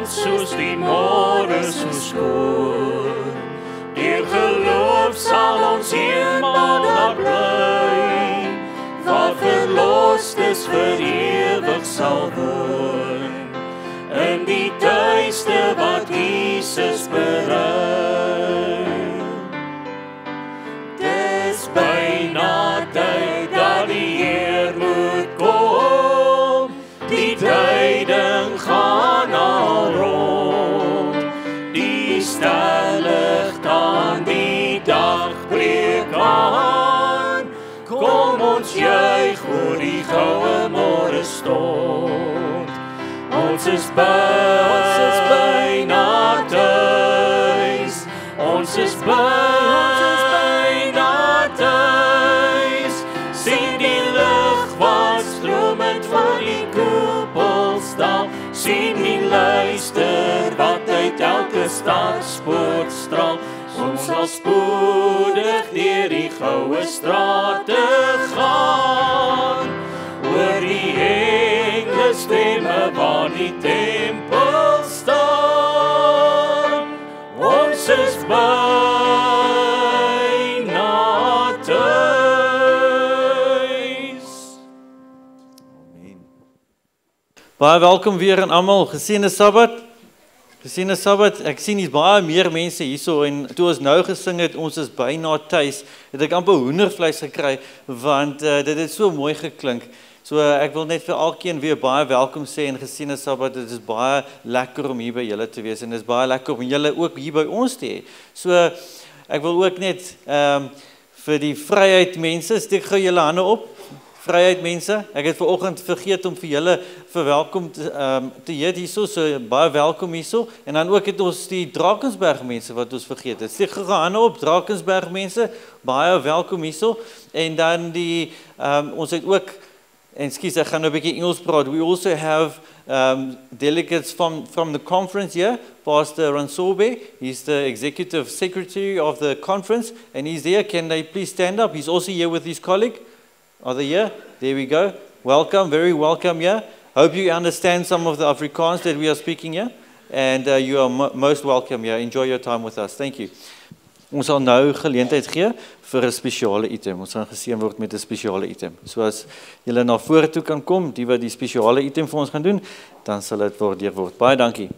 soos die môre so skoon. Deur geloof sal ons eenmaal daar bly, waar verlostes vir ewig sal woon, in die tuiste wat Jesus berei. Dis byna tyd dat die Heer moet kom, die tyding gaan al rond, die sterlig aan die dag breek aan, kom ons juig oor die goue môre stond. Ons is byna tuis, ons is byna tuis, sien die lig wat stromend van die koepelstal, sien die luister wat uit elke stadspoort straal. Ons sal spoedig deur die goue strate gaan, oor die engele stemme waar die tempel staan. Ons is byna tuis. Amen. Baie welkom weer aan almal. Geseënde Sabbat. Geseënde Sabbat. Ek sien hier's baie meer mense hierso en toe ons nou gesing het, ons is byna tuis, het ek amper hoendervleis gekry want dit het so mooi geklink. So ek wil net vir elkeen weer baie welkom sê en geseënde Sabbat. Dit is baie lekker om hier by julle te wees en dit is baie lekker om julle ook hier by ons te hê. So ek wil ook net vir die vryheid mense, steek gou julle hande op. Vryheid mense, ek het vanoggend vergeet om vir julle verwelkom te heet hierso, so baie welkom hierso. En dan ook het ons die Drakensberg mense wat ons vergeet het. Steek gou hande op, Drakensberg mense, baie welkom hierso. En dan die ons het ook, en ek gaan nou 'n bietjie Engels praat. We also have delegates from the conference here. Pastor Ransobe, he's the executive secretary of the conference, and he's there. Can they please stand up? He's also here with his colleague. Are they here? There we go. Welcome, very welcome here. Hope you understand some of the Afrikaans that we are speaking here, and you are most welcome here. Enjoy your time with us. Thank you. Ons sal nou geleentheid gee vir 'n spesiale item. Ons gaan geseën word met 'n spesiale item. So as julle na vore toe kan kom, die wat die spesiale item vir ons gaan doen, dan sal dit waardeer word. Baie dankie.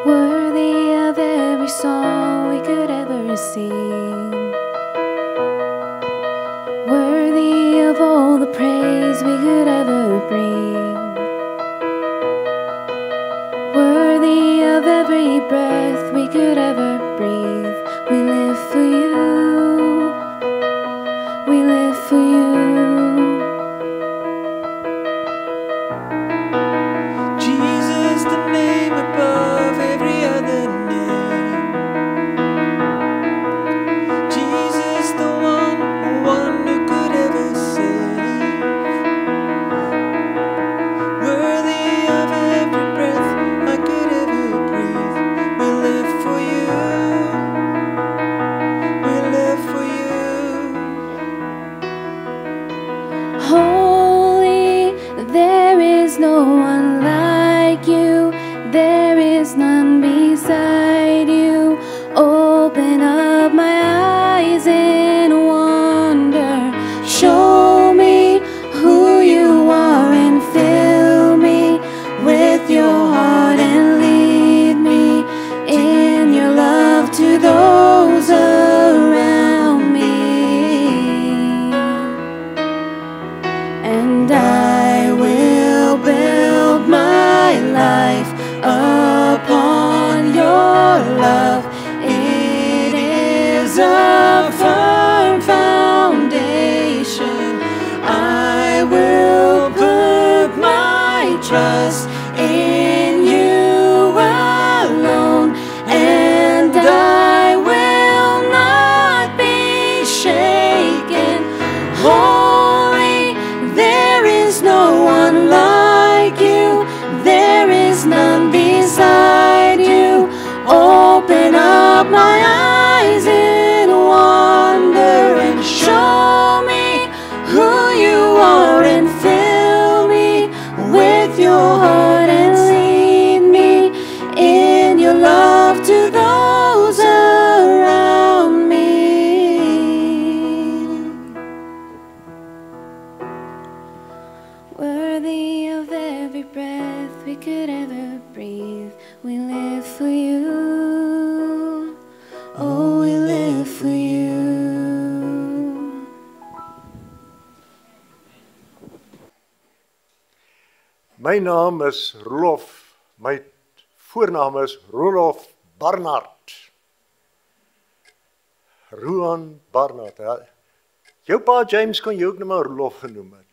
Worthy of every song we could ever sing, worthy of all the praise we could ever bring, worthy of every breath we could ever breathe. We live for you, we live for you. Jesus, the name above every other name. Jesus, the one who could ever save. Worthy of every breath I could ever breathe. We live for you. ever breathe. We live for you. Oh, we live for you. My naam is Rolof. My voornaam is Rolof Barnard. Roan Barnard. Ja. Jou pa James kon jy ook net maar Rolof genoem het.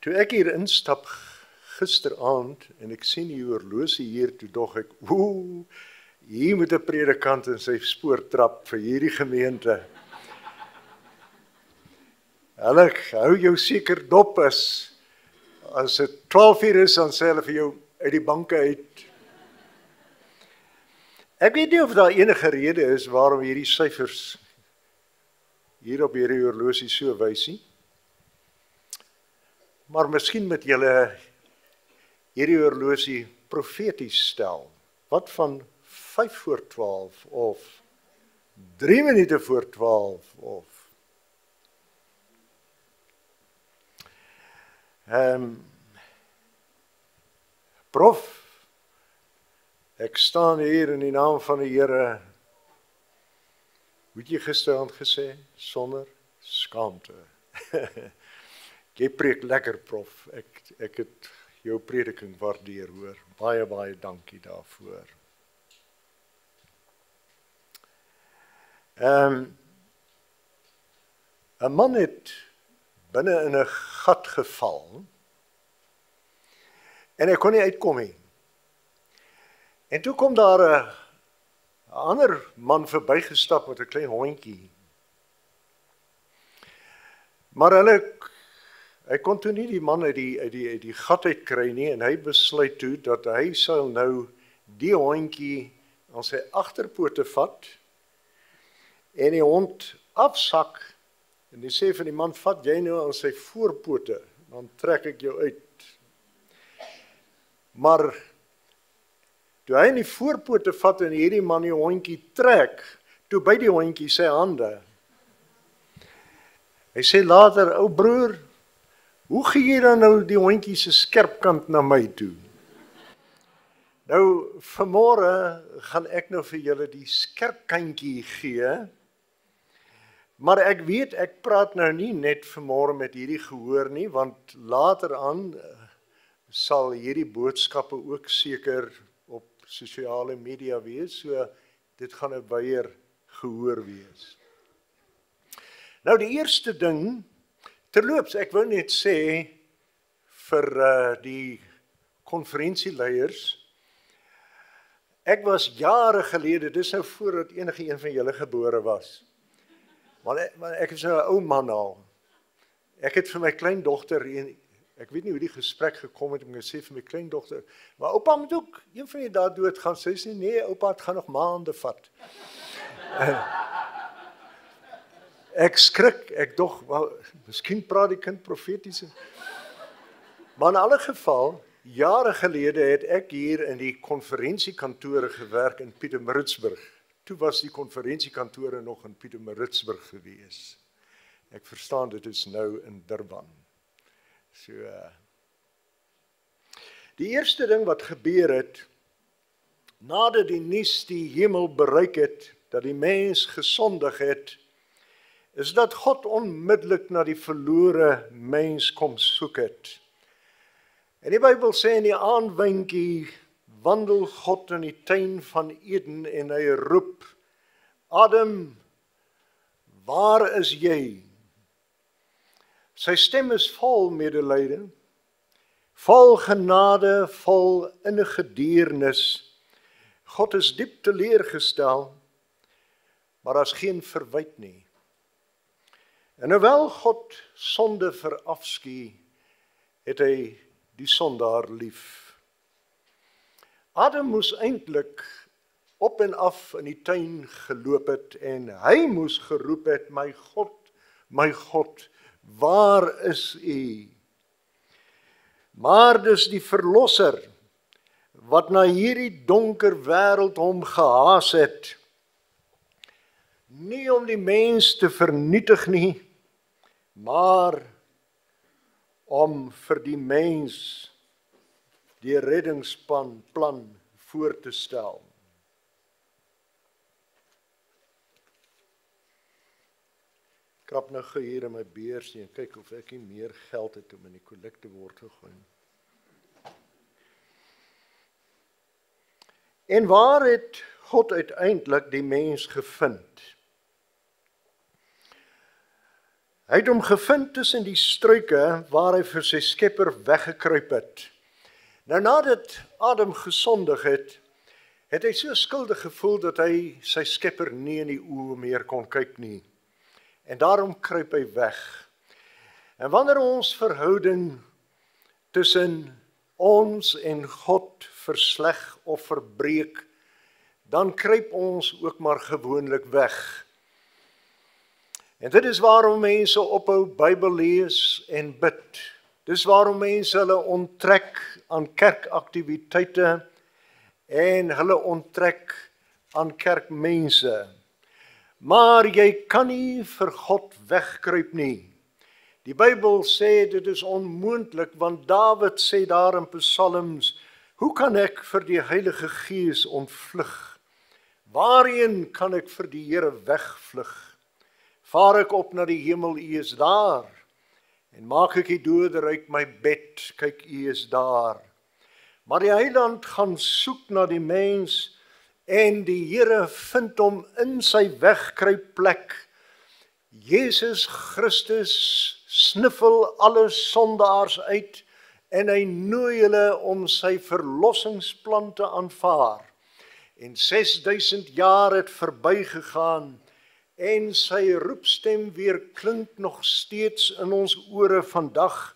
Toe ek hier instap gisteraand en ek sien die horlosie hier, toe dog ek, hier moet 'n predikant in sy spoor trap vir hierdie gemeente. Hulle hou jou seker dop as dit 12 uur is, dan sê hulle vir jou uit die banke uit. Ek weet nie of daar enige rede is waarom hierdie syfers hier op hierdie horlosie so wys nie. Maar miskien moet julle hierdie horlosie profeties stel. Wat van 5 voor 12 of 3 minute voor 12 of Prof, ek staan hier in die naam van die Here. Hoe het jy gisteraand gesê? Sonder skaamte. Jy preek lekker, prof. Ek het jou prediking waardeer, hoor. Baie, baie dankie daarvoor. 'n man het binne in 'n gat geval en hy kon nie uitkom nie. En toe kom daar 'n ander man verbygestap met 'n klein hondjie. Maar hy kon toe nie die man uit die gat uit kry nie, en hy besluit toe dat hy sal nou die hondjie aan sy agterpote vat en die hond afsak. En die sê vir die man, vat jy nou aan sy voorpote, dan trek ek jou uit. Maar toe hy in die voorpote vat en hierdie man die hondjie trek, toe byt die hondjie sy hande. Hy sê later, ou broer, hoe gee jy dan nou die hondjie se skerp kant na my toe? Nou, vanmôre gaan ek nou vir julle die skerp kantjie gee. Maar ek weet, ek praat nou nie net vanmôre met hierdie gehoor nie, want later aan sal hierdie boodskappe ook seker op sosiale media wees, so dit gaan 'n wyeer gehoor wees. Nou die eerste ding, terloops, ek wou net sê vir die konferensieleiers, ek was jare gelede, dis nou voordat enige een van julle gebore was, maar ek is nou 'n ou man al. Ek het vir my kleindogter, ek weet nie hoe die gesprek gekom het, om gesê vir my kleindogter, maar oupa moet ook een van die dae doodgaan. Sy sê nee, oupa, het gaan nog maande vat. Ek skrik, ek dog, miskien praat die kind profetiese. Maar in alle geval, jare gelede het ek hier in die konferensiekantore gewerk in Pietermaritzburg. Toe was die konferensiekantore nog in Pietermaritzburg gewees. Ek verstaan dit is nou in Durban. So die eerste ding wat gebeur het, nadat die nuus die hemel bereik het, dat die mens gesondig het, is dat God onmiddellik na die verlore mens kom soek het. En die Bybel sê in die aanwinkie, wandel God in die tuin van Eden en hy roep, Adam, waar is jy? Sy stem is vol medelyde, vol genade, vol innige deernis. God is diep teleurgestel, maar daar's geen verwyte nie. En hoewel God sonde verafskuw, het hy die sondaar lief. Adam moes eintlik op en af in die tuin geloop het en hy moes geroep het, my God, waar is U? Maar dis die verlosser wat na hierdie donker wêreld hom gehaas het, nie om die mens te vernietig nie, maar om vir die mens die reddingsplan voor te stel. Krap nou gou hier in my beursie en kyk of ek nie meer geld het om in die kollekte word gegooi. En waar het God uiteindelik die mens gevind? Hy het hom gevind tussen die struike waar hy vir sy skepper weggekruip het. Nou nadat Adam gesondig het, het hy so skuldig gevoel dat hy sy skepper nie in die oë meer kon kyk nie. En daarom kruip hy weg. En wanneer ons verhouding tussen ons en God versleg of verbreek, dan kruip ons ook maar gewoonlik weg. En dit is waarom mense ophou Bybel lees en bid. Dis waarom mense hulle onttrek aan kerkaktiwiteite en hulle onttrek aan kerkmense. Maar jy kan nie vir God wegkruip nie. Die Bybel sê dit is onmoontlik, want Dawid sê daar in Psalms, hoe kan ek vir die Heilige Gees ontvlug? Waarheen kan ek vir die Here wegvlug? Vaar ek op na die hemel, U is daar. En maak ek die doder uit my bed, kyk, U is daar. Maar die Heiland gaan soek na die mens, en die Here vind hom in sy wegkruipplek. Jesus Christus sniffel alle sondaars uit en hy nooi hulle om sy verlossingsplan te aanvaar. En 6000 jaar het verbygegaan en sy roepstem weer klink nog steeds in ons ore vandag.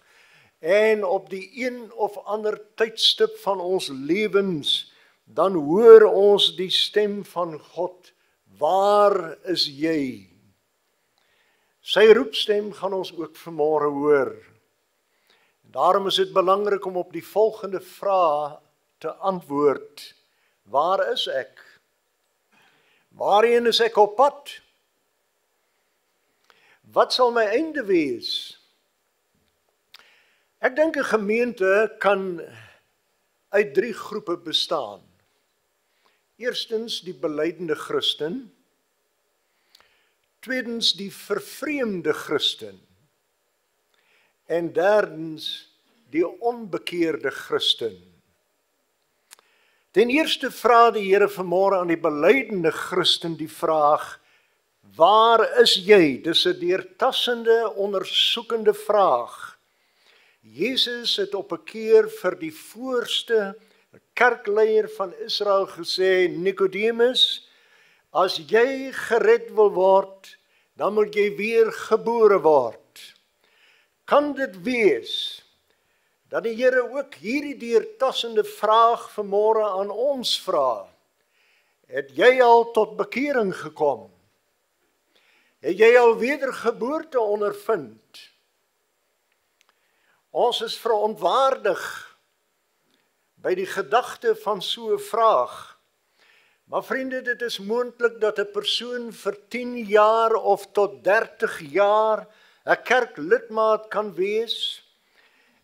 En op die een of ander tydstip van ons lewens dan hoor ons die stem van God, waar is jy? Sy roepstem gaan ons ook vanmôre hoor. Daarom is dit belangrik om op die volgende vraag te antwoord. Waar is ek? Waarheen is ek op pad? Wat sal my einde wees? Ek dink 'n gemeente kan uit 3 groepe bestaan. Eerstens die belydende Christen, tweedens die vervreemde Christen en derdens die onbekeerde Christen. Ten eerste vra die Here vanmôre aan die belydende Christen die vraag, waar is jy? Dis 'n deurtassende, ondersoekende vraag. Jesus het op 'n keer vir die voorste kerkleier van Israel gesê, Nikodemus, as jy gered wil word, dan moet jy weer gebore word. Kan dit wees dat die Here ook hierdie deurtassende vraag vanmôre aan ons vra? Het jy al tot bekering gekom? Het jy al wedergeboorte ondervind? Ons is verontwaardig by die gedagte van so 'n vraag. Maar vriende, dit is moontlik dat 'n persoon vir 10 jaar of tot 30 jaar 'n kerklidmaat kan wees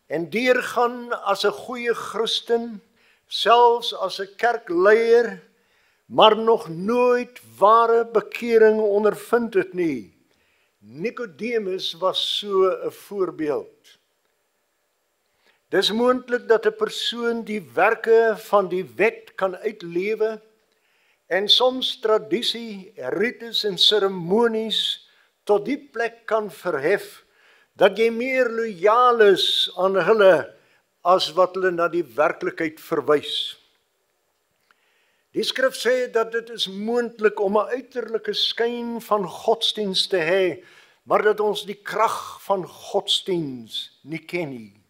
en deurgaan as 'n goeie Christen, selfs as 'n kerkleier, maar nog nooit ware bekering ondervind het nie. Nikodemus was so 'n voorbeeld. Dis moontlik dat 'n persoon die werke van die wet kan uitlewe en soms tradisie, rites en seremonies tot die plek kan verhef dat jy meer lojaal is aan hulle as wat hulle na die werklikheid verwys. Die skrif sê dat dit is moontlik om 'n uiterlike skyn van godsdienst te hê, maar dat ons die krag van godsdienst nie ken nie.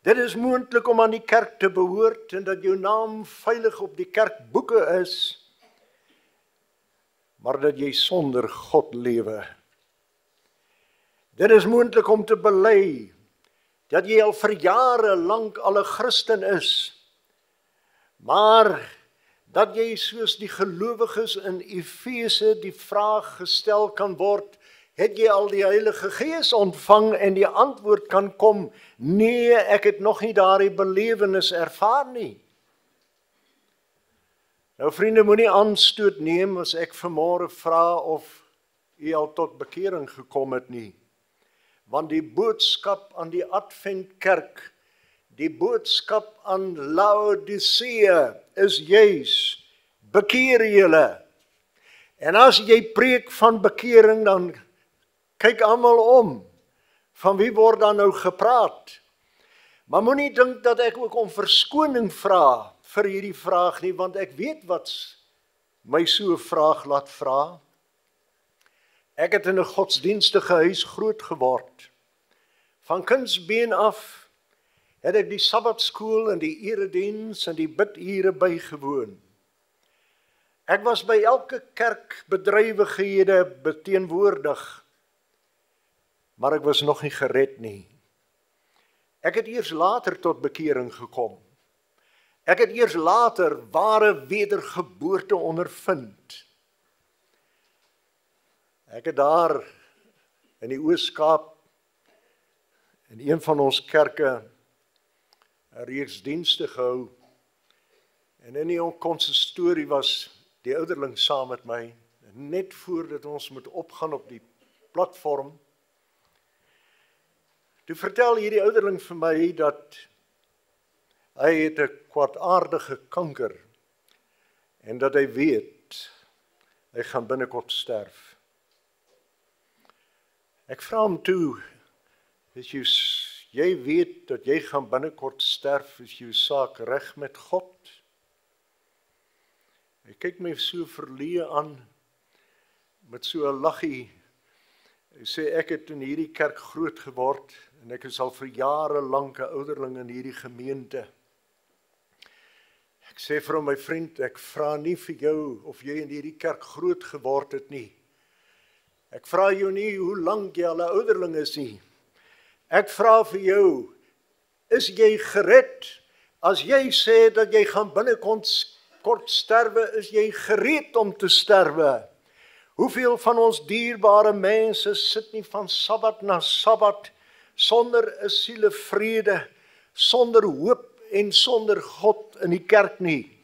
Dit is moontlik om aan die kerk te behoort en dat jou naam veilig op die kerkboeke is, maar dat jy sonder God lewe. Dit is moontlik om te bely dat jy al vir jare lank al 'n Christen is, maar dat jy soos die gelowiges in Efese die vraag gestel kan word, Het jy al die Heilige Gees ontvang? En die antwoord kan kom, nee, ek het nog nie daardie belewenis ervaar nie. Nou vriende, moenie aanstoot neem as ek vanmôre vra of u al tot bekering gekom het nie. Want die boodskap aan die Adventkerk, die boodskap aan Laodicea is juis, bekeer julle. En as jy preek van bekering, dan kyk almal om. Van wie word dan nou gepraat? Maar moenie dink dat ek ook om verskoning vra vir hierdie vraag nie, want ek weet wat my so 'n vraag laat vra. Ek het in 'n godsdienstige huis groot geword. Van kindsbeen af het ek die Sabbatskool en die erediens en die bidure bygewoon. Ek was by elke kerkbedrywighede beteenwoordig, maar ek was nog nie gered nie. Ek het eers later tot bekering gekom. Ek het eers later ware wedergeboorte ondervind. Ek het daar in die Oos-Kaap in een van ons kerke 'n reeks dienste gehou. En in die konsistorie was die ouderling saam met my, net voordat ons moet opgaan op die platform. Toe vertel hierdie ouderling vir my dat hy het 'n kwaadaardige kanker en dat hy weet hy gaan binnekort sterf. Ek vra hom toe, as jy weet dat jy gaan binnekort sterf, is jou saak reg met God? Hy kyk my so verleë aan, met so 'n laggie. Hy sê, ek het in hierdie kerk groot geword, en ek is al vir jare lank 'n ouderling in hierdie gemeente. Ek sê vir hom, my vriend, ek vra nie vir jou of jy in hierdie kerk groot geword het nie. Ek vra jou nie hoe lank jy al 'n ouderling is nie. Ek vra vir jou, is jy gered? As jy sê dat jy gaan binnekort sterwe, is jy gereed om te sterwe? Hoeveel van ons dierbare mense sit nie van Sabbat na Sabbat sonder 'n sielevrede, sonder hoop en sonder God in die kerk nie?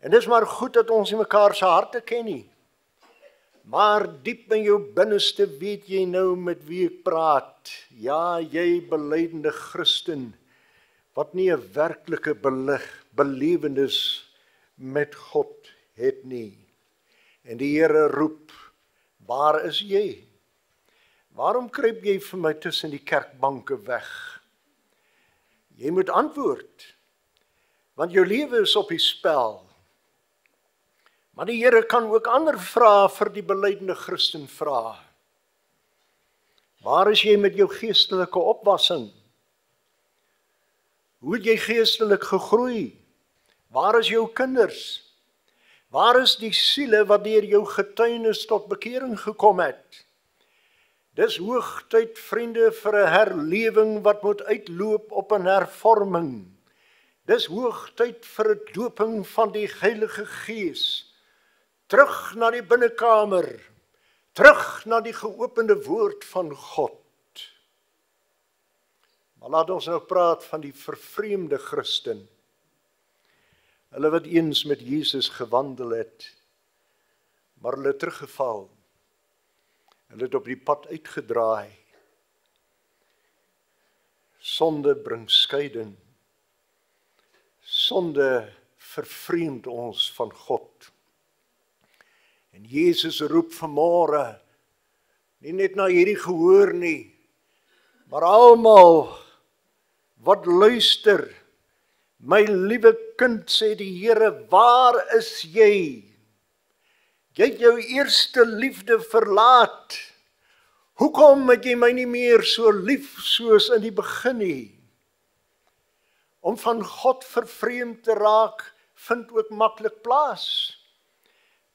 En dis maar goed dat ons nie mekaar se harte ken nie. Maar diep in jou binneste weet jy nou met wie ek praat. Ja, jy belydende Christen, wat nie 'n werklike belewenis met God het nie. En die Here roep, waar is jy? Waarom kruip jy vir my tussen die kerkbanke weg? Jy moet antwoord, want jou lewe is op die spel. Maar die Here kan ook ander vrae vir die belydende Christen vra. Waar is jy met jou geestelike opwassing? Hoe het jy geestelik gegroei? Waar is jou kinders? Waar is die siele wat deur jou getuienis tot bekering gekom het? Dis hoogtyd, vriende, vir 'n herlewing wat moet uitloop op 'n hervorming. Dis hoogtyd vir 'n doping van die Heilige Gees. Terug na die binnekamer, terug na die geopende woord van God. Maar laat ons nou praat van die vervreemde Christen. Hulle wat eens met Jesus gewandel het, maar hulle het teruggeval. Hulle het op die pad uitgedraai. Sonde bring skeiding. Sonde vervreemd ons van God. En Jesus roep vanmôre, nie net na hierdie gehoor nie, maar almal wat luister. My liewe kind, sê die Here, waar is jy? Jy het jou eerste liefde verlaat. Hoekom het jy my nie meer so lief soos in die begin nie? Om van God vervreemd te raak, vind ook maklik plaas.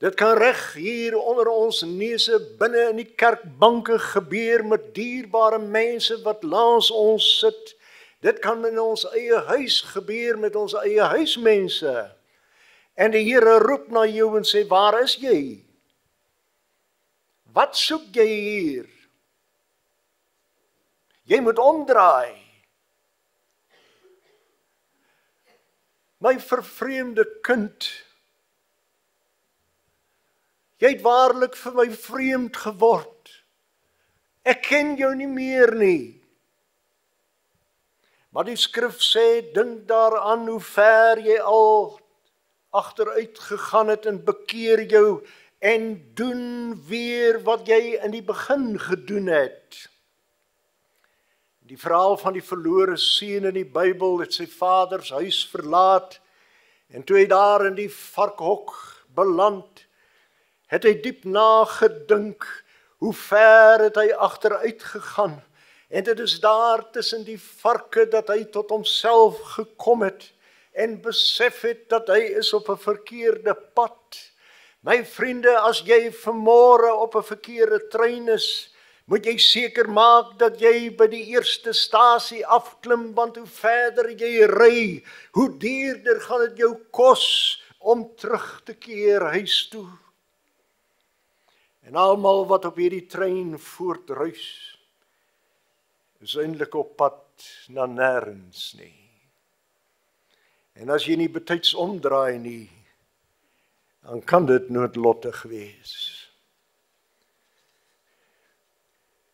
Dit kan reg hier onder ons neuse binne in die kerkbanke gebeur met dierbare mense wat langs ons sit. Dit kan in ons eie huis gebeur met ons eie huismense. En die Here roep na jou en sê, waar is jy? Wat soek jy hier? Jy moet omdraai. My vervreemde kind, jy het waarlik vir my vreemd geword. Ek ken jou nie meer nie. Maar die skrif sê, dink daaraan hoe ver jy al agteruit gegaan het en bekeer jou en doen weer wat jy in die begin gedoen het. Die verhaal van die verlore seun in die Bybel het sy vader se huis verlaat en toe hy daar in die varkhok beland, het hy diep nagedink hoe ver het hy agteruit gegaan. En dit is daar tussen die varke dat hy tot homself gekom het en besef het dat hy is op 'n verkeerde pad. My vriende, as jy vanmôre op 'n verkeerde trein is, moet jy seker maak dat jy by die eerste stasie afklim, want hoe verder jy ry, hoe duurder gaan dit jou kos om terug te keer huis toe. En almal wat op hierdie trein voortruis, is eintlik op pad na nêrens nie. En as jy nie betyds omdraai nie, dan kan dit noodlottig wees.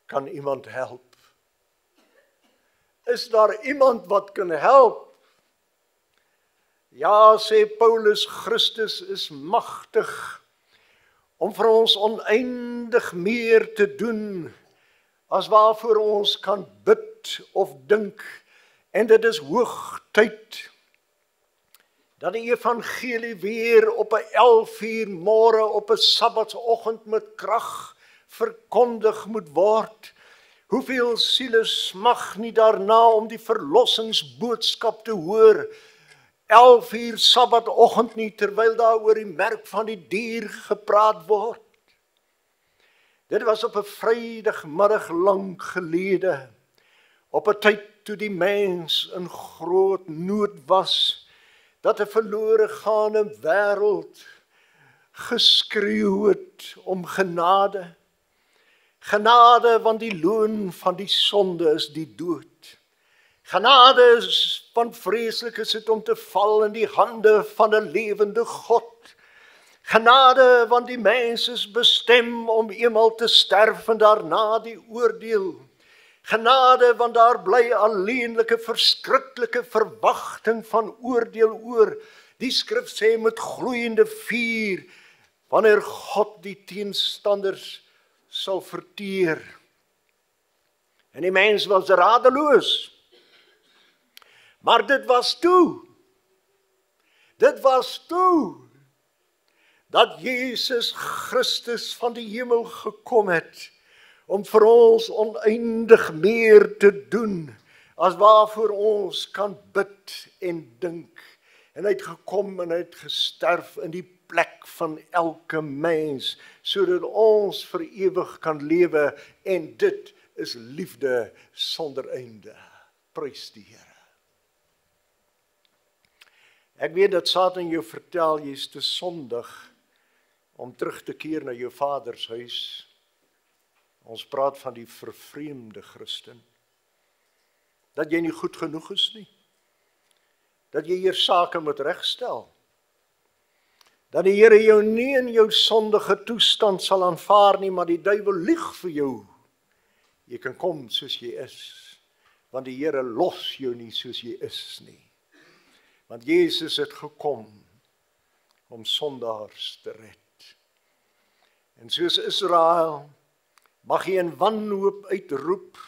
Kan iemand help? Is daar iemand wat kan help? Ja, sê Paulus, Christus is magtig om vir ons oneindig meer te doen as waarvoor ons kan bid of dink. En dit is hoog tyd dat die evangelie weer op 'n 11:00 môre op 'n Sabbatsoggend met krag verkondig moet word. Hoeveel siele smag nie daarna om die verlossingsboodskap te hoor. 11:00 Sabbatoggend nie, terwyl daar oor die merk van die dier gepraat word. Dit was op 'n Vrydagmiddag lank gelede, op 'n tyd toe die mens in groot nood was, dat 'n verlore gaande wêreld geskreeu het om genade. Genade, want die loon van die sonde is die dood. Genade is, want vreeslik is dit om te val in die hande van 'n lewende God. Genade, want die mens is bestem om eenmal te sterf en daarna die oordeel. Genade, want daar bly alleenlike verskriklike verwagting van oordeel oor. Die skrif sê met gloeiende vuur, wanneer God die teenstanders sal verteer. En die mens was radeloos. Maar dit was toe dat Jesus Christus van die hemel gekom het om vir ons oneindig meer te doen as waarvoor ons kan bid en dink. En hy het gekom en hy het gesterf in die plek van elke mens, sodat ons vir ewig kan lewe, en dit is liefde sonder einde. Prys die Here. Ek weet dat Satan jou vertel jy is te sondig om terug te keer na jou Vader se huis. Ons praat van die vervreemde Christen. Dat jy nie goed genoeg is nie. Dat jy hier sake moet regstel. Dat die Here jou nie in jou sondige toestand sal aanvaar nie, maar die duiwel lieg vir jou. Jy kan kom soos jy is, want die Here los jou nie soos jy is nie. Want Jesus het gekom om sondaars te red. En soos Israel mag jy in wanhoop uitroep,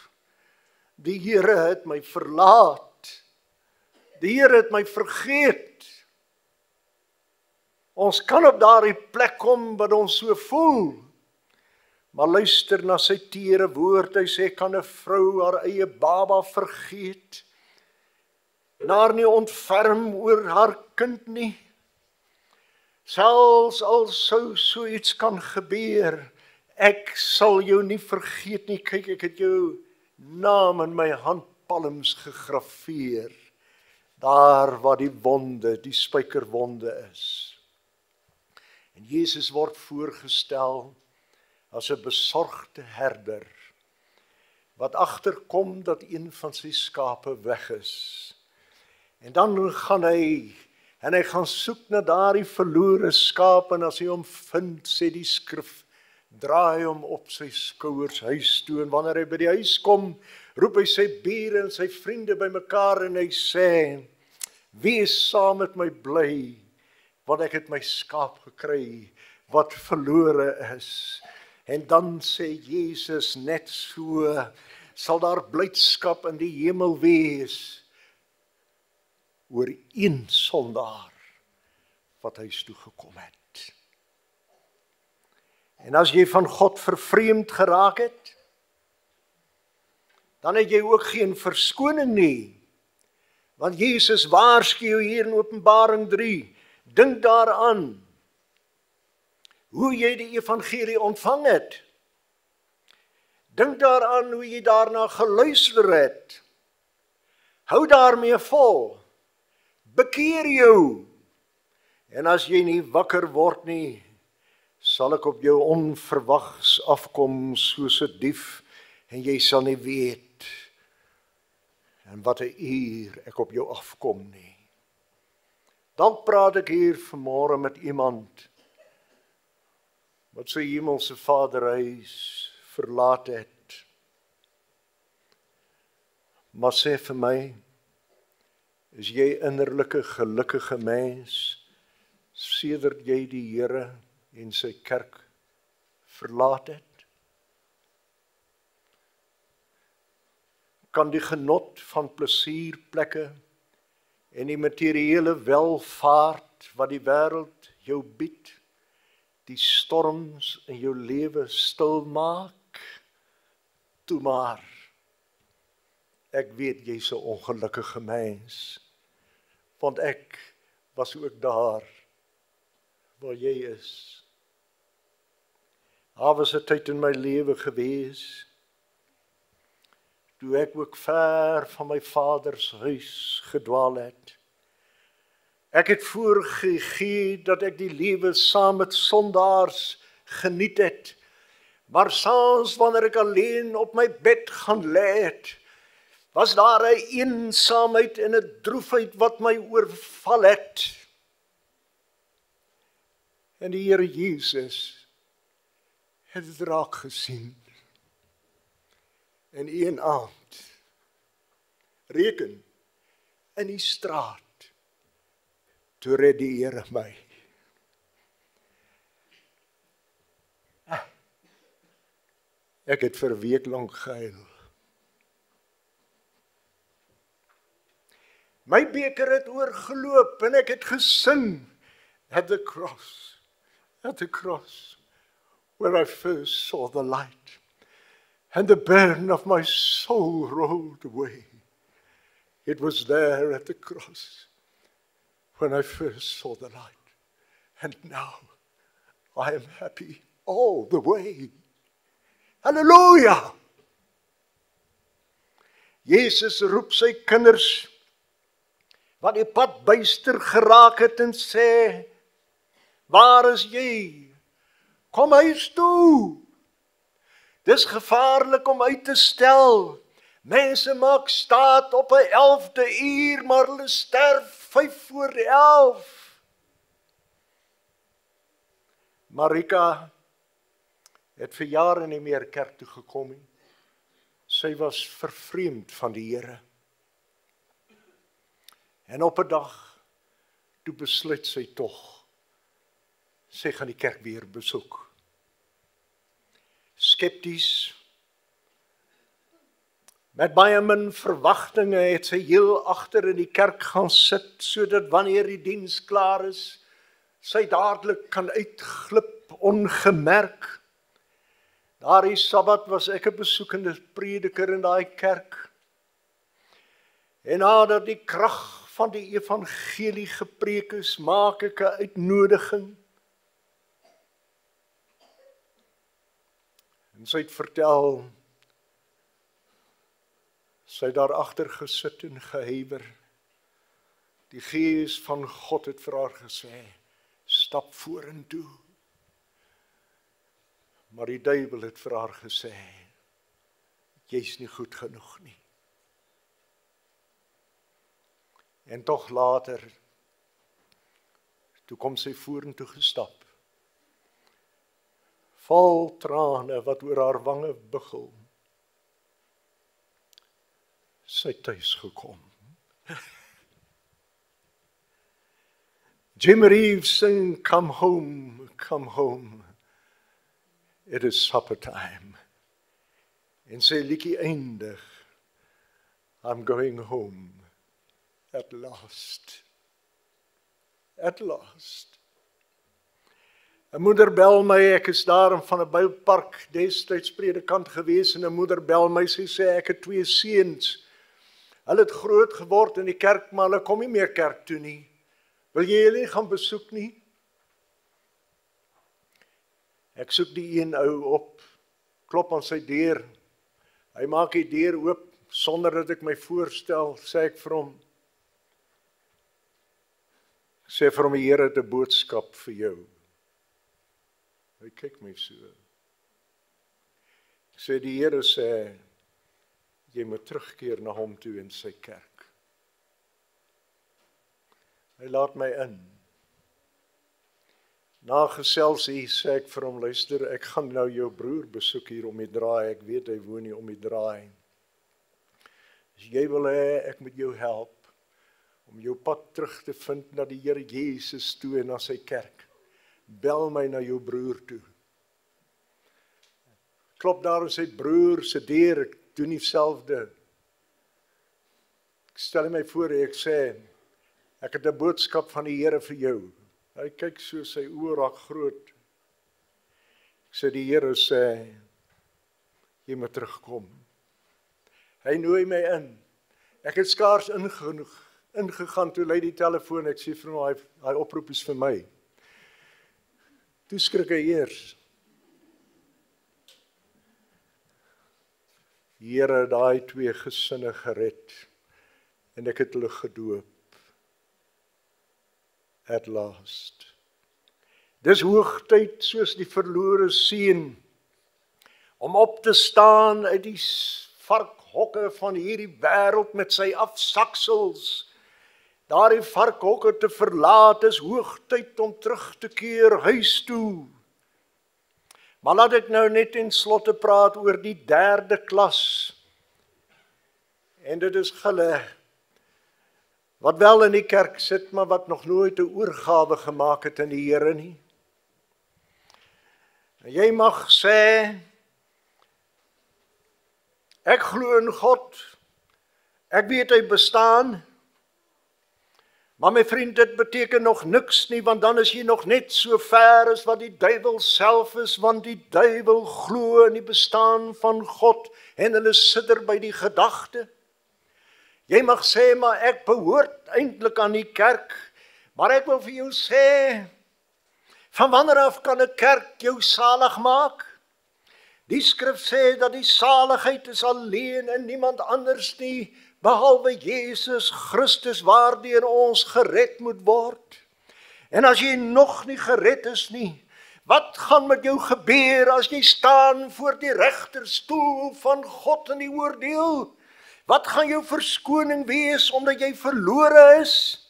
die Here het my verlaat. Die Here het my vergeet. Ons kan op daardie plek kom wat ons so voel. Maar luister na sy tere woord. Hy sê, kan 'n vrou haar eie baba vergeet? En haar nie ontferm oor haar kind nie? Selfs al sou so iets kan gebeur, ek sal jou nie vergeet nie. Kyk, ek het jou naam in my handpalms gegraveer, daar waar die wonde, die spykerwonde is. En Jesus word voorgestel as 'n besorgde herder wat agterkom dat een van sy skape weg is. En dan gaan hy en hy gaan soek na daardie verlore skaap, en as hy hom vind, sê die skrif, draai hom op sy skouers huis toe, en wanneer hy by die huis kom, roep hy sy bure en sy vriende bymekaar en hy sê, wie is saam met my bly, want ek het my skaap gekry wat verlore is. En dan sê Jesus, net so sal daar blydskap in die hemel wees oor een sondaar wat huis toe gekom het. En as jy van God vervreemd geraak het, dan het jy ook geen verskoning nie. Want Jesus waarsku jou hier in Openbaring 3, dink daaraan hoe jy die evangelie ontvang het. Dink daaraan hoe jy daarna geluister het. Hou daarmee vol. Bekeer jou. En as jy nie wakker word nie, sal ek op jou onverwags afkom soos 'n dief, en jy sal nie weet en wat 'n uur ek op jou afkom nie. Dan praat ek hier vanmôre met iemand wat sy hemelse Vaderhuis verlaat het. Maar sê vir my, is jy innerlike gelukkige mens sedert jy die Here en sy kerk verlaat het? Kan die genot van plesierplekke en die materiële welvaart wat die wêreld jou bied, die storms in jou lewe stil maak? Toe maar, ek weet jy's 'n ongelukkige mens, want ek was ook daar waar jy is. Daar was 'n tyd in my lewe gewees, toe ek ook ver van my Vader se huis gedwaal het. Ek het voorgegee dat ek die lewe saam met sondaars geniet het, maar soms wanneer ek alleen op my bed gaan lê het, was daar 'n eensaamheid en 'n droefheid wat my oorval het. En die Here Jesus het dit raak gesien. En een aand, reken, in die straat, toe red die Here my. Ek het vir 'n week lank gehuil. My beker het oorgeloop en ek het gesing at the cross, where I first saw the light, and the burden of my soul rolled away. It was there at the cross when I first saw the light, and now I am happy all the way. Hallelujah! Jesus roep sy kinders wat die pad byster geraak het en sê, waar is jy? Kom huis toe. Dis gevaarlik om uit te stel. Mense maak staat op 'n 11de uur, maar hulle sterf 11:05. Marika het vir jare nie meer kerk toe gekom nie. Sy was vervreemd van die Here. En op 'n dag, toe besluit sy tog, sy gaan die kerk weer besoek. Skepties, met baie min verwagtinge het sy heel agter in die kerk gaan sit, sodat wanneer die diens klaar is, sy dadelik kan uitglip ongemerk. Daardie Sabbat was ek 'n besoekende prediker in daai kerk. En nadat die krag van die evangelie gepreek is, maak ek 'n uitnodiging. En sy het vertel, sy het daar agter gesit en gehuiwer. Die Gees van God het vir haar gesê, stap vorentoe. Maar die duiwel het vir haar gesê, jy's nie goed genoeg nie. En tog later, toe kom sy vorentoe gestap, vol trane wat oor haar wange buggel. Sy tuis gekom. Jim Reeves sing, come home, it is supper time. En sy liedjie eindig, I'm going home, at last. At last. 'n Moeder bel my, ek is daar in van 'n Bybelpark destyds predikant gewees en 'n moeder bel my, sy sê ek het 2 seuns. Hulle het groot geword in die kerk, maar hulle kom nie meer kerk toe nie. Wil jy hulle gaan besoek nie? Ek soek die een ou op, klop aan sy deur. Hy maak die deur oop sonder dat ek my voorstel, sê ek vir hom. Ek sê vir hom, die Here het 'n boodskap vir jou. Hy kyk my so. Ek sê die Here sê jy moet terugkeer na hom toe in sy kerk. Hy laat my in. Na geselsie sê ek vir hom, luister, ek gaan nou jou broer besoek hier om die draai, ek weet hy woon hier om die draai. As jy wil hê, ek moet jou help, om jou pad terug te vind na die Here Jesus toe en na sy kerk. Bel my na jou broer toe. Klop daar in sy broer se deur, ek doen dieselfde. Ek stel my voor, ek sê, ek het 'n boodskap van die Here vir jou. Hy kyk so, sy oë raak groot. Ek sê, die Here sê, jy moet terugkom. Hy nooi my in. Ek het skaars ingegaan, toe lui die telefoon, ek sê vir hom, hy oproep is vir my. Toe skrik hy eers. Die Here het daai 2 gesinne gered, en ek het hulle gedoop. At last. Dis hoogtyd soos die verlore seun, om op te staan uit die varkhokke van hierdie wêreld met sy afsaksels. Daardie varkhokke te verlaat, is hoogtyd om terug te keer huis toe. Maar laat ek nou net in slotte praat oor die 3de klas. En dit is hulle wat wel in die kerk sit, maar wat nog nooit 'n oorgawe gemaak het aan die Here nie. En jy mag sê, ek glo in God, ek weet hy bestaan, maar my vriend, dit beteken nog niks nie, want dan is jy nog net so ver as wat die duiwel self is, want die duiwel glo in die bestaan van God, en hulle sidder by die gedagte. Jy mag sê, maar ek behoort eintlik aan die kerk, maar ek wil vir jou sê, van wanneer af kan 'n kerk jou salig maak? Die skrif sê dat die saligheid is alleen in niemand anders nie, behalwe Jesus Christus, waardeur ons gered moet word. En as jy nog nie gered is nie, wat gaan met jou gebeur as jy staan voor die regterstoel van God in die oordeel? Wat gaan jou verskoning wees omdat jy verlore is?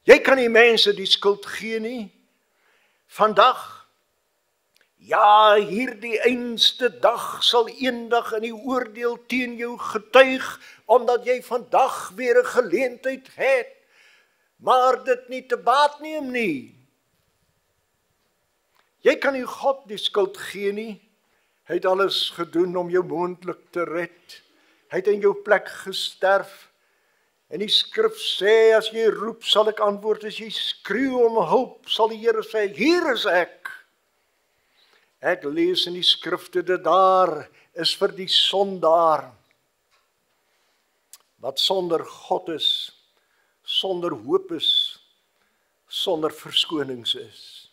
Jy kan nie mense die skuld gee nie. Vandag, ja, hierdie einste dag sal eendag in die oordeel teen jou getuig, omdat jy vandag weer 'n geleentheid het, maar dit nie te baat neem nie. Jy kan nie God die skuld gee nie. Hy het alles gedoen om jou moontlik te red. Hy het in jou plek gesterf. En die skrif sê, as jy roep, sal ek antwoord. As jy skreeu om hulp, sal die Here sê, hier is ek. Ek lees in die skrifte dat daar is vir die sondaar, wat sonder God is, sonder hoop is, sonder verskonings is.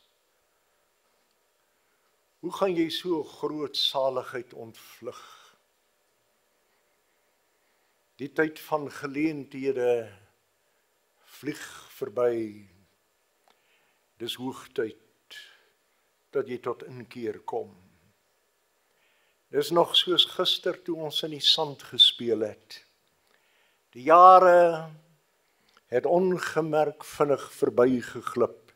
Hoe gaan jy so groot saligheid ontvlug? Die tyd van geleenthede vlieg verby. Dis hoogtyd dat jy tot inkeer kom. Dis nog soos gister toe ons in die sand gespeel het. Die jare het ongemerk vinnig verbygeglip.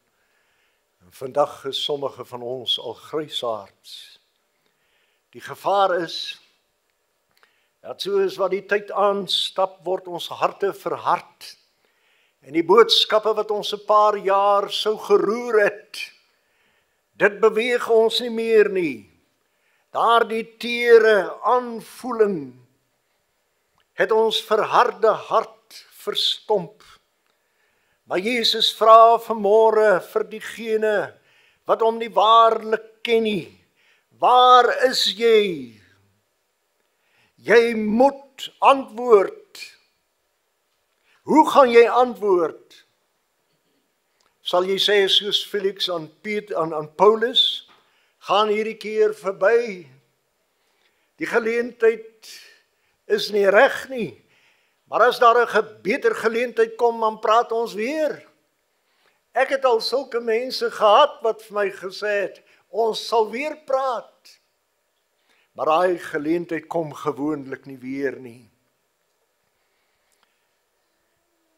En vandag is sommige van ons al grysaards. Die gevaar is dat soos wat die tyd aanstap, word ons harte verhard. En die boodskappe wat ons 'n paar jaar sou geroer het, dit beweeg ons nie meer nie. Daardie tere aanvoeling het ons verharde hart verstomp. Maar Jesus vra vanmôre vir diegene wat hom nie waarlik ken nie, waar is jy? Jy moet antwoord. Hoe gaan jy antwoord? Sal jy sê soos Felix aan Paulus, gaan hierdie keer verby. Die geleentheid is nie reg nie. Maar as daar 'n beter geleentheid kom, dan praat ons weer. Ek het al sulke mense gehad wat vir my gesê het, ons sal weer praat. Maar daai geleentheid kom gewoonlik nie weer nie.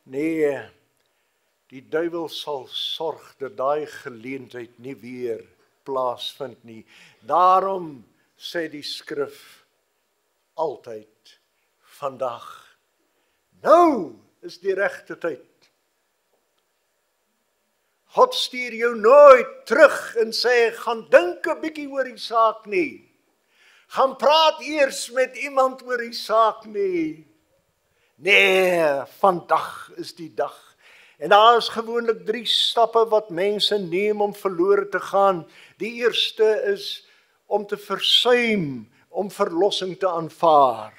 Nee, die duiwel sal sorg dat daai geleentheid nie weer plaasvind nie. Daarom sê die skrif altyd vandag. Nou is die regte tyd. God stuur jou nooit terug en sê, gaan dink 'n bietjie oor die saak nie. Gaan praat eers met iemand oor die saak nie. Nee, vandag is die dag. En daar is gewoonlik 3 stappe wat mense neem om verlore te gaan. Die eerste is om te versuim om verlossing te aanvaar.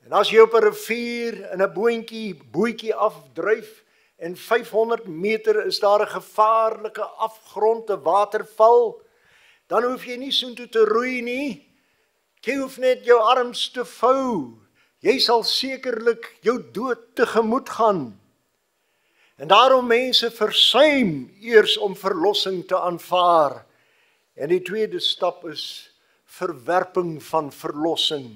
En as jy op 'n rivier in 'n bootjie afdryf en 500 meter is daar 'n gevaarlike afgrond, 'n waterval, dan hoef jy nie soontoe te roei nie. Jy hoef net jou arms te vou. Jy sal sekerlik jou dood tegemoet gaan. En daarom mense versuim eers om verlossing te aanvaar. En die tweede stap is verwerping van verlossing.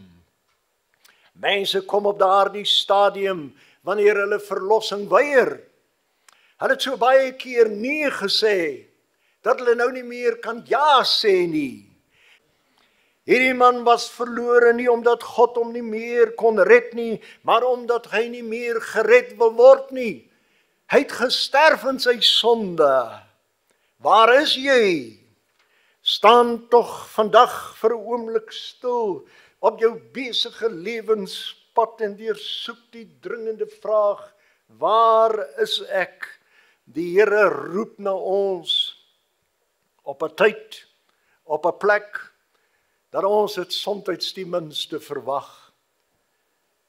Mense kom op daardie stadium wanneer hulle verlossing weier. Hulle het so baie keer nee gesê, dat hulle nou nie meer kan ja sê nie. Hierdie man was verlore nie omdat God hom nie meer kon red nie, maar omdat hy nie meer gered wil word nie. Hy het gesterf in sy sonde. Waar is jy? Staan tog vandag vir 'n oomblik stil op jou besige lewenspad en deursoek die dringende vraag, waar is ek? Die Here roep na ons op 'n tyd, op 'n plek, dat ons dit soms die minste verwag.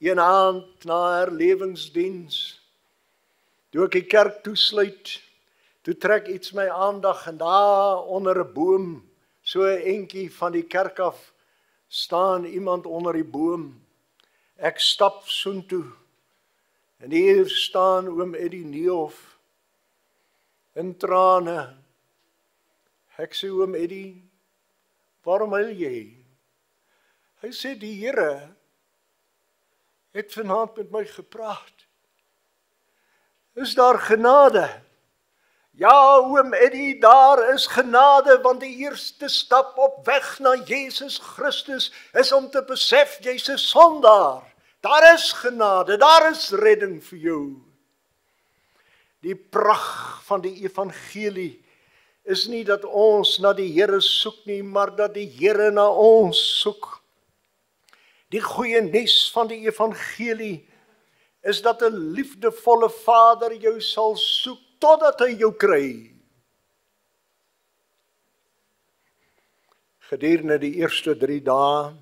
Een aand na herlewingsdiens, toe ek die kerk toesluit, toe trek iets my aandag en daar onder 'n boom, so 'n entjie van die kerk af, staan iemand onder die boom. Ek stap soontoe en hier staan oom Eddie Niehoff in trane. Ek sê, oom Eddie, waarom huil jy? Hy sê, die Here het vanaand met my gepraat. Is daar genade? Ja, oom Eddie, daar is genade, want die eerste stap op weg na Jesus Christus is om te besef, jy's 'n sondaar. Daar is genade, daar is redding vir jou. Die pragt van die evangelie is nie dat ons na die Here soek nie, maar dat die Here na ons soek. Die goeie nuus van die evangelie is dat 'n liefdevolle Vader jou sal soek totdat hy jou kry. Gedurende die eerste 3 dae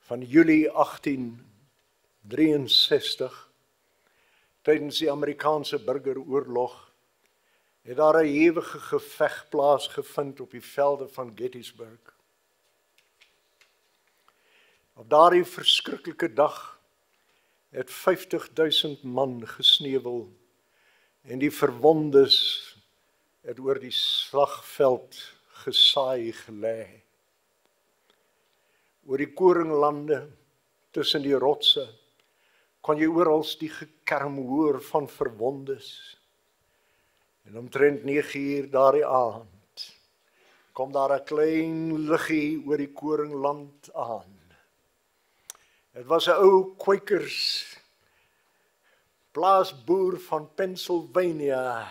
van Julie 1863, tydens die Amerikaanse burgeroorlog, het daar 'n ewige geveg plaasgevind op die velde van Gettysburg. Op daardie verskriklike dag het 50.000 man gesneuwel en die verwondes het oor die slagveld gesaai gelê. Oor die koringlande, tussen die rotse, kon jy oral die gekerm hoor van verwondes. En omtrent 9:00 daardie aand, kom daar 'n klein liggie oor die koringland aan. Dit was 'n ou Quakers plaasboer van Pennsylvania,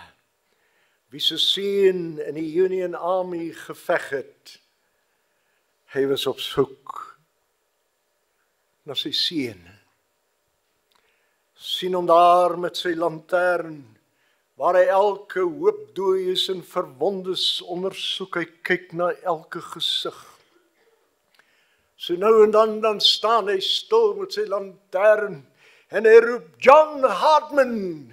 wie se seun in die Union Army geveg het. Hy was op soek na sy seun. Sien hom daar met sy lantern, waar hy elke hoop dooies en verwondes ondersoek. Hy kyk na elke gesig. So nou en dan staan hy stil met sy lantern en hy roep, John Hartman,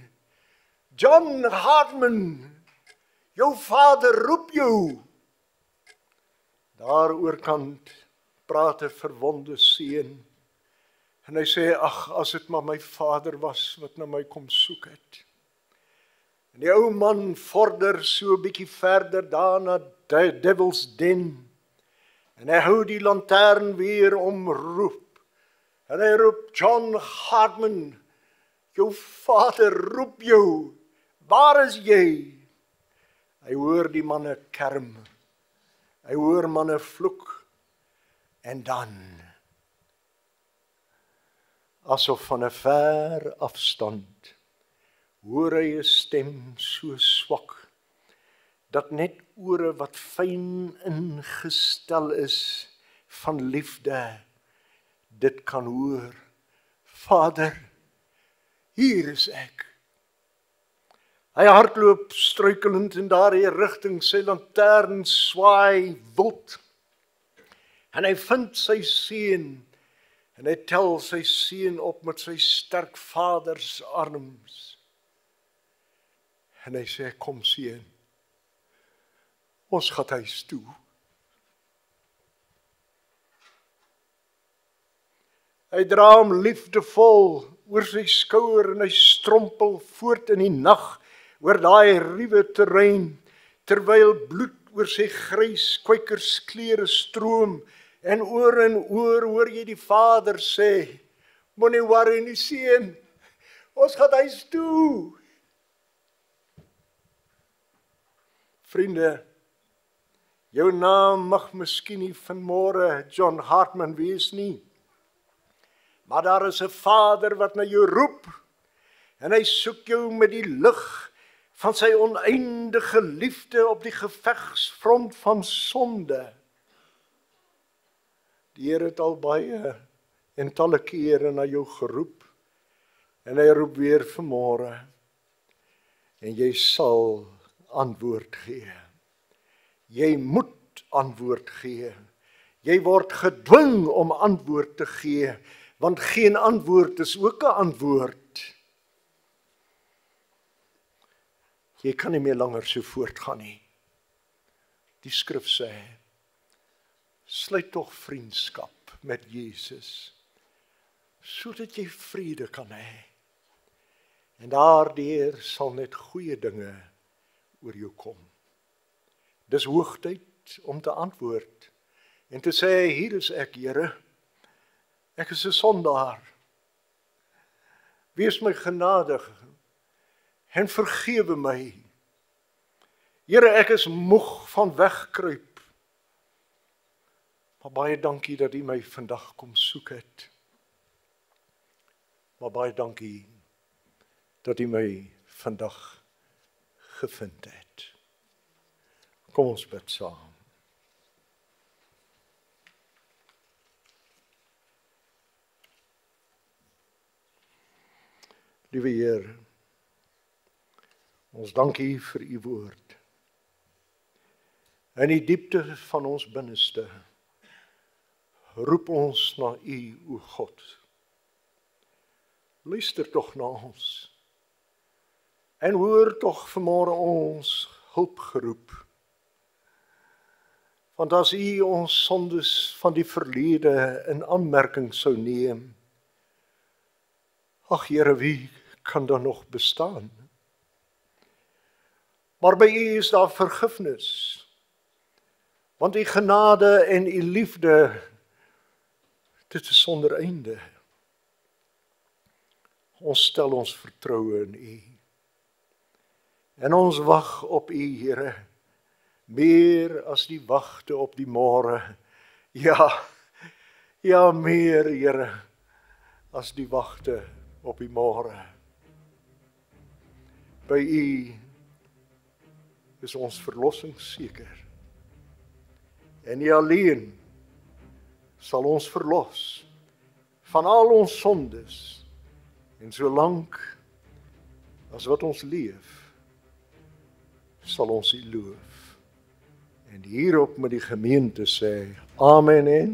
John Hartman, jou vader roep jou. Daar oorkant praat 'n verwonde seun. En hy sê, ag, as dit maar my vader was wat na my kom soek het. En die ou man vorder so 'n bietjie verder daar na Devil's Den. En hy hou die lantern weer omroep. En hy roep, John Hartman, jou vader roep jou. Waar is jy? Hy hoor die manne kerm. Hy hoor manne vloek. En dan, asof van 'n ver afstand, hoor hy 'n stem so swak, dat net ore wat fyn ingestel is van liefde, dit kan hoor. Vader, hier is ek. Hy hardloop struikelend in daardie rigting, sy lantern swaai wild. En hy vind sy seun, en hy tel sy seun op met sy sterk vaders arms. En hy sê, kom seun, ons gaan huis toe. Hy dra hom liefdevol oor sy skouer en hy strompel voort in die nag oor daai ruwe terrein, terwyl bloed oor sy grys kwykersklere stroom, en oor hoor jy die vader sê, moenie worry nie seun, ons gaan huis toe. Vriende, jou naam mag miskien nie vanmôre John Hartman wees nie, maar daar is 'n Vader wat na jou roep, en hy soek jou met die lig van sy oneindige liefde op die gevegsfront van sonde. Die Here het al baie en talle kere na jou geroep, en hy roep weer vanmôre, en jy sal antwoord gee. Jy moet antwoord gee. Jy word gedwing om antwoord te gee, want geen antwoord is ook 'n antwoord. Jy kan nie meer langer so voortgaan nie. Die skrif sê, sluit tog vriendskap met Jesus, sodat jy vrede kan hê. En daardeur sal net goeie dinge oor jou kom. Dis hoogtyd om te antwoord en te sê, hier is ek, Here. Ek is 'n sondaar. Wees my genadig en vergewe my. Here, ek is moeg van wegkruip. Maar baie dankie dat U my vandag kom soek het. Maar baie dankie dat U my vandag gevind het. Kom ons bid saam. Liewe Heer, ons dank U vir U woord. In die diepte van ons binneste roep ons na U, o God. Luister tog na ons en hoor tog vanmôre ons hulpgeroep. Want as U ons sondes van die verlede in aanmerking sou neem, ag Here, wie kan dan nog bestaan? Maar by U is daar vergifnis. Want u genade en u liefde, dit is sonder einde. Ons stel ons vertroue in u. En ons wag op u, Here, meer as die wagte op die môre. Ja, meer, Here, as die wagte op die môre. By u is ons verlossing seker. En u alleen sal ons verlos van al ons sondes. En solank as wat ons leef, sal ons u loof. En hierop met die gemeente sê, amen en